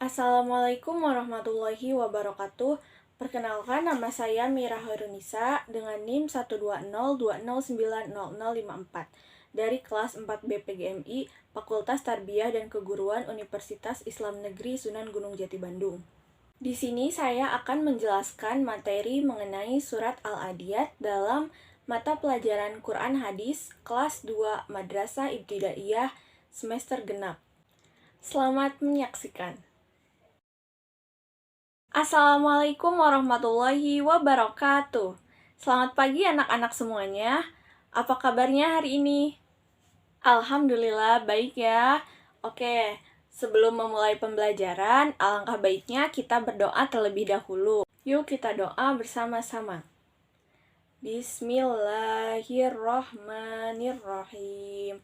Assalamualaikum warahmatullahi wabarakatuh. Perkenalkan, nama saya Mira Hoirunisa dengan NIM 120209054 dari kelas 4 BPGMI Fakultas Tarbiyah dan Keguruan Universitas Islam Negeri Sunan Gunung Jati Bandung. Di sini saya akan menjelaskan materi mengenai surat Al-Adiyat dalam mata pelajaran Quran Hadis kelas 2 Madrasah Ibtidaiyah semester genap. Selamat menyaksikan. Assalamualaikum warahmatullahi wabarakatuh. Selamat pagi anak-anak semuanya. Apa kabarnya hari ini? Alhamdulillah baik ya. Oke, sebelum memulai pembelajaran, alangkah baiknya kita berdoa terlebih dahulu. Yuk kita doa bersama-sama. Bismillahirrahmanirrahim.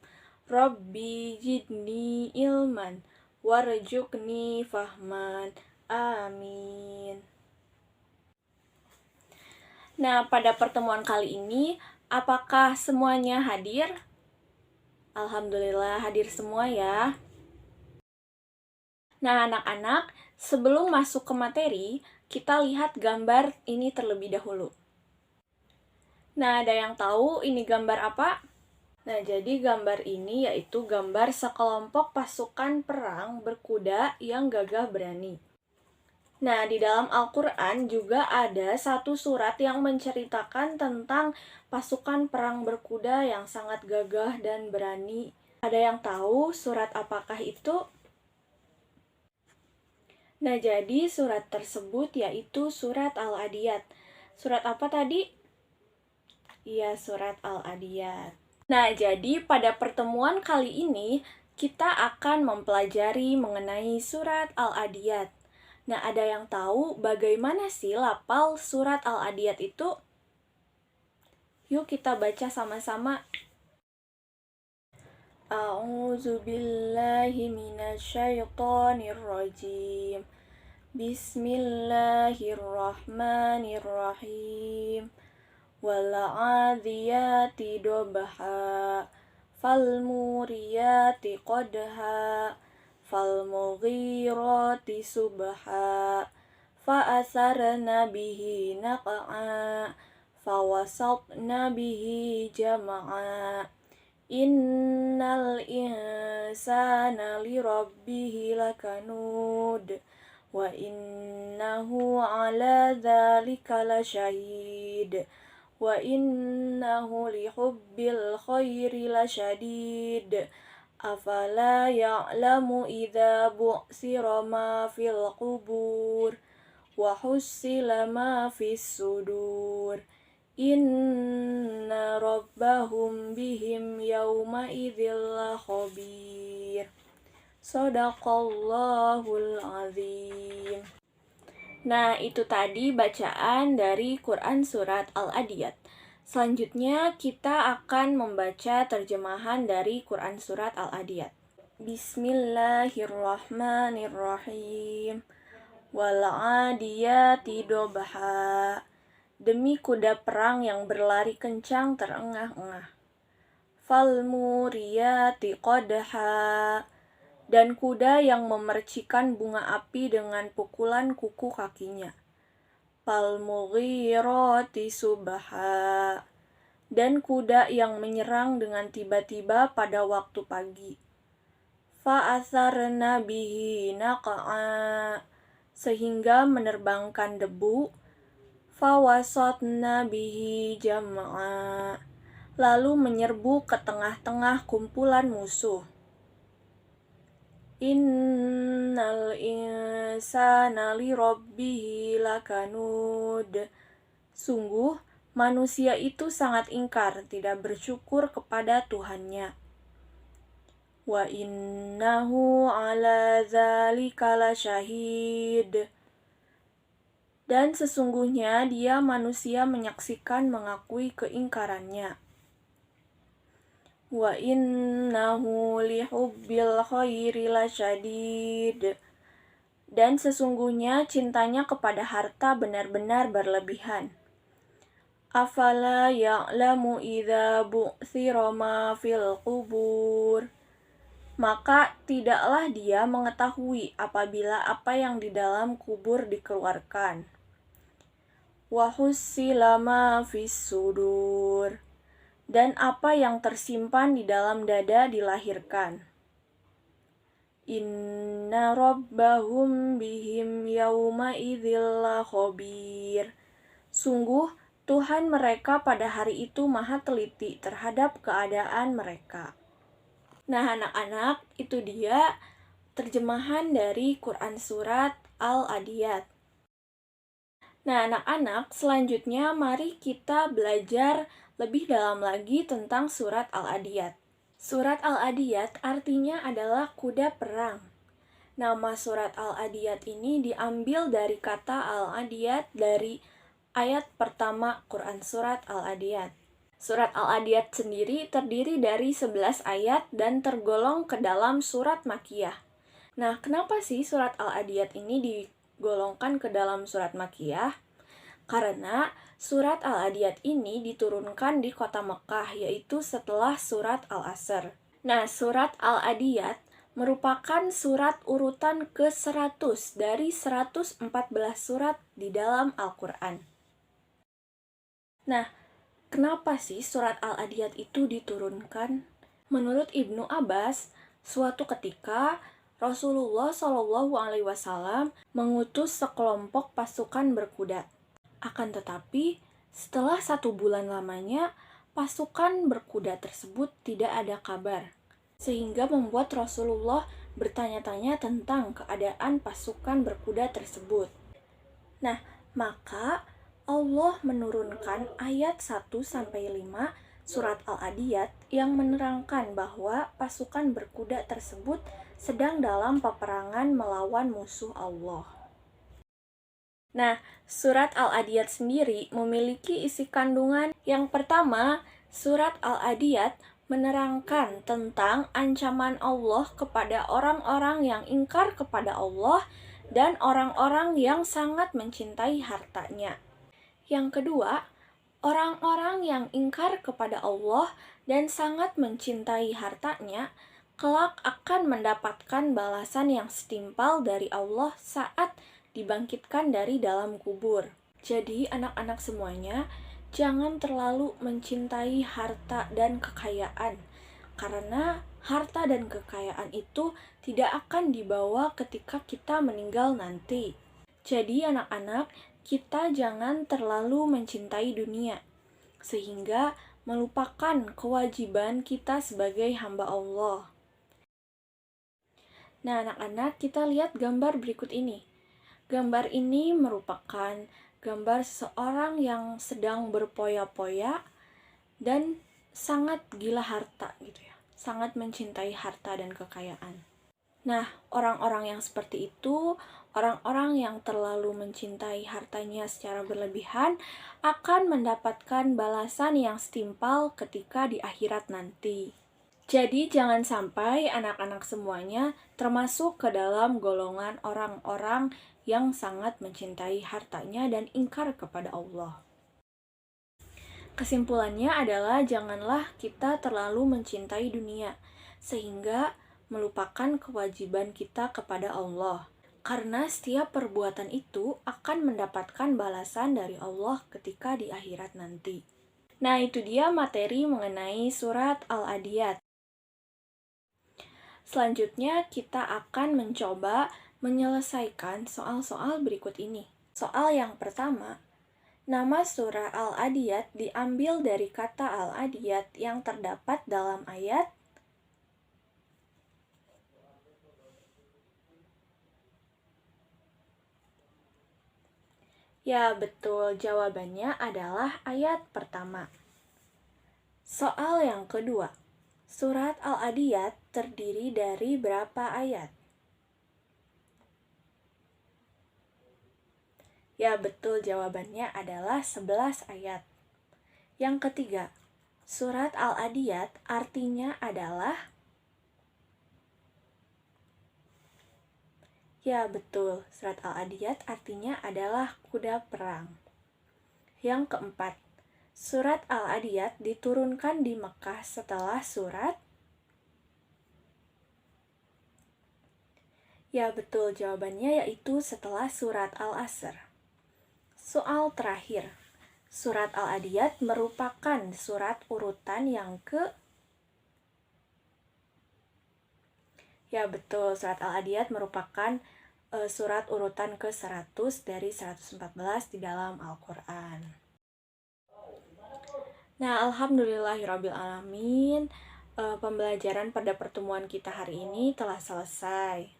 Rabbi jidni ilman warjukni fahman. Amin. Nah, pada pertemuan kali ini, apakah semuanya hadir? Alhamdulillah hadir semua ya. Nah, anak-anak, sebelum masuk ke materi, kita lihat gambar ini terlebih dahulu. Nah, ada yang tahu ini gambar apa? Nah, jadi gambar ini yaitu gambar sekelompok pasukan perang berkuda yang gagah berani. Nah, di dalam Al-Quran juga ada satu surat yang menceritakan tentang pasukan perang berkuda yang sangat gagah dan berani. Ada yang tahu surat apakah itu? Nah, jadi surat tersebut yaitu surat Al-Adiyat. Surat apa tadi? Iya, surat Al-Adiyat. Nah, jadi pada pertemuan kali ini kita akan mempelajari mengenai surat Al-Adiyat. Nah, ada yang tahu bagaimana sih lafal surat Al-Adiyat itu? Yuk kita baca sama-sama. A'udzu billahi minasyaitonir rajim. Bismillahirrahmanirrahim. Wal 'adiyati dobha. Fal muriyati qadha. Falmughirati subha fa'asarna bihi naq'a fawasatna bihi jam'a innal insana lirabbihi lakanud wa innahu ala dzalika lasyahid wa innahu lihubbil khairi lasyadid afala ya'lamu idza bu'sira ma fil qubur wa hussila ma fis sudur inna rabbahum bihim yawma idzil khabir. Shadaqallahul azim. Nah, itu tadi bacaan dari Quran Surat Al-Adiyat. Selanjutnya, kita akan membaca terjemahan dari Quran Surat Al-Adiyat. Bismillahirrahmanirrahim. Wal 'adiyati dobha. Demi kuda perang yang berlari kencang terengah-engah. Fal muriyati qadha. Dan kuda yang memercikan bunga api dengan pukulan kuku kakinya. Fal mughirati subha. Dan kuda yang menyerang dengan tiba-tiba pada waktu pagi. Fa'asarna bihi naq'a. Sehingga menerbangkan debu. Fawasatna bihi jam'a. Lalu menyerbu ke tengah-tengah kumpulan musuh. Innal insana lirabbihi lakanud. Sungguh, manusia itu sangat ingkar, tidak bersyukur kepada Tuhannya. Wa innahu ala dzalika lasyahid. Dan sesungguhnya dia manusia menyaksikan mengakui keingkarannya. Wa innahu lihubbil khairi lasyadid. Dan sesungguhnya cintanya kepada harta benar-benar berlebihan. Afala ya'lamu idza bu'thira ma fil qubur. maka tidaklah dia mengetahui apabila apa yang di dalam kubur dikeluarkan. Wa hussila ma fis sudur, dan apa yang tersimpan di dalam dada dilahirkan. Inna rabbahum bihim yauma idzil khabir. Sungguh Tuhan mereka pada hari itu maha teliti terhadap keadaan mereka. Nah, anak-anak, itu dia terjemahan dari Quran Surat Al-Adiyat. Nah, anak-anak, selanjutnya mari kita belajar lebih dalam lagi tentang Surat Al-Adiyat. Surat Al-Adiyat artinya adalah kuda perang. Nama Surat Al-Adiyat ini diambil dari kata Al-Adiyat dari ayat pertama Quran Surat Al-Adiyat. Surat Al-Adiyat sendiri terdiri dari 11 ayat dan tergolong ke dalam surat Makkiyah. Nah, kenapa sih surat Al-Adiyat ini digolongkan ke dalam surat Makkiyah? Karena surat Al-Adiyat ini diturunkan di kota Mekah, yaitu setelah surat Al-Asr. Nah, surat Al-Adiyat merupakan surat urutan ke-100 dari 114 surat di dalam Al-Quran. Nah, kenapa sih surat Al-Adiyat itu diturunkan? Menurut Ibnu Abbas, suatu ketika Rasulullah Shallallahu Alaihi Wasallam mengutus sekelompok pasukan berkuda. Akan tetapi, setelah 1 bulan lamanya, pasukan berkuda tersebut tidak ada kabar, sehingga membuat Rasulullah bertanya-tanya tentang keadaan pasukan berkuda tersebut. Nah, maka Allah menurunkan ayat 1-5 surat Al-Adiyat yang menerangkan bahwa pasukan berkuda tersebut sedang dalam peperangan melawan musuh Allah. Nah, surat Al-Adiyat sendiri memiliki isi kandungan. Yang pertama, surat Al-Adiyat menerangkan tentang ancaman Allah kepada orang-orang yang ingkar kepada Allah dan orang-orang yang sangat mencintai hartanya. Yang kedua, orang-orang yang ingkar kepada Allah dan sangat mencintai hartanya, kelak akan mendapatkan balasan yang setimpal dari Allah saat dibangkitkan dari dalam kubur. Jadi, anak-anak semuanya, jangan terlalu mencintai harta dan kekayaan, karena harta dan kekayaan itu tidak akan dibawa ketika kita meninggal nanti. Jadi, anak-anak, kita jangan terlalu mencintai dunia, sehingga melupakan kewajiban kita sebagai hamba Allah. Nah, anak-anak, kita lihat gambar berikut ini. Gambar ini merupakan gambar seseorang yang sedang berpoya-poya dan sangat gila harta gitu ya. Sangat mencintai harta dan kekayaan. Nah, orang-orang yang seperti itu, orang-orang yang terlalu mencintai hartanya secara berlebihan akan mendapatkan balasan yang setimpal ketika di akhirat nanti. Jadi jangan sampai anak-anak semuanya termasuk ke dalam golongan orang-orang yang sangat mencintai hartanya dan ingkar kepada Allah. Kesimpulannya adalah janganlah kita terlalu mencintai dunia, sehingga melupakan kewajiban kita kepada Allah. Karena setiap perbuatan itu akan mendapatkan balasan dari Allah ketika di akhirat nanti. Nah, itu dia materi mengenai surat Al-Adiyat. Selanjutnya, kita akan mencoba menyelesaikan soal-soal berikut ini. Soal yang pertama, nama surah Al-Adiyat diambil dari kata Al-Adiyat yang terdapat dalam ayat. Ya, betul. Jawabannya adalah ayat pertama. Soal yang kedua, surat Al-Adiyat terdiri dari berapa ayat? Ya, betul. Jawabannya adalah 11 ayat. Yang ketiga, surat Al-Adiyat artinya adalah. Ya, betul. Surat Al-Adiyat artinya adalah kuda perang. Yang keempat, surat Al-Adiyat diturunkan di Mekah setelah surat. Ya, betul. Jawabannya yaitu setelah surat Al-Asr. Soal terakhir. Surat Al-Adiyat merupakan surat urutan yang Ya, betul. Surat Al-Adiyat merupakan surat urutan ke-100 dari 114 di dalam Al-Quran. Nah, alhamdulillahirrabbilalamin, pembelajaran pada pertemuan kita hari ini telah selesai.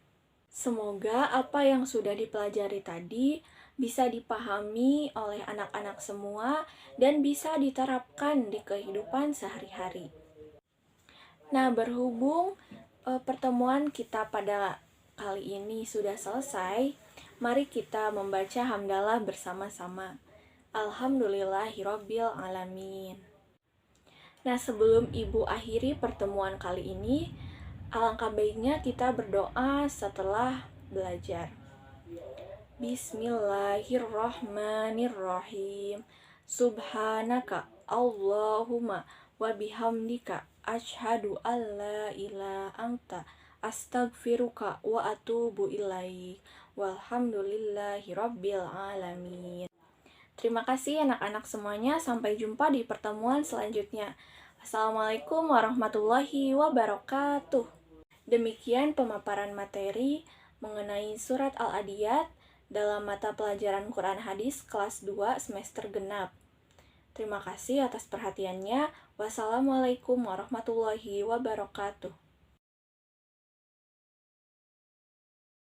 Semoga apa yang sudah dipelajari tadi bisa dipahami oleh anak-anak semua dan bisa diterapkan di kehidupan sehari-hari. Nah, berhubung pertemuan kita pada kali ini sudah selesai, mari kita membaca hamdalah bersama-sama. Alhamdulillahirabbil alamin. Nah, sebelum Ibu akhiri pertemuan kali ini, alangkah baiknya kita berdoa setelah belajar. Bismillahirrahmanirrahim. Subhanaka Allahumma wa bihamdika asyhadu an la ilaha anta astaghfiruka wa atubu ilaik. Walhamdulillahirabbil alamin. Terima kasih anak-anak semuanya. Sampai jumpa di pertemuan selanjutnya. Assalamualaikum warahmatullahi wabarakatuh. Demikian pemaparan materi mengenai surat Al-Adiyat dalam mata pelajaran Quran Hadis kelas 2 semester genap. Terima kasih atas perhatiannya. Wassalamualaikum warahmatullahi wabarakatuh.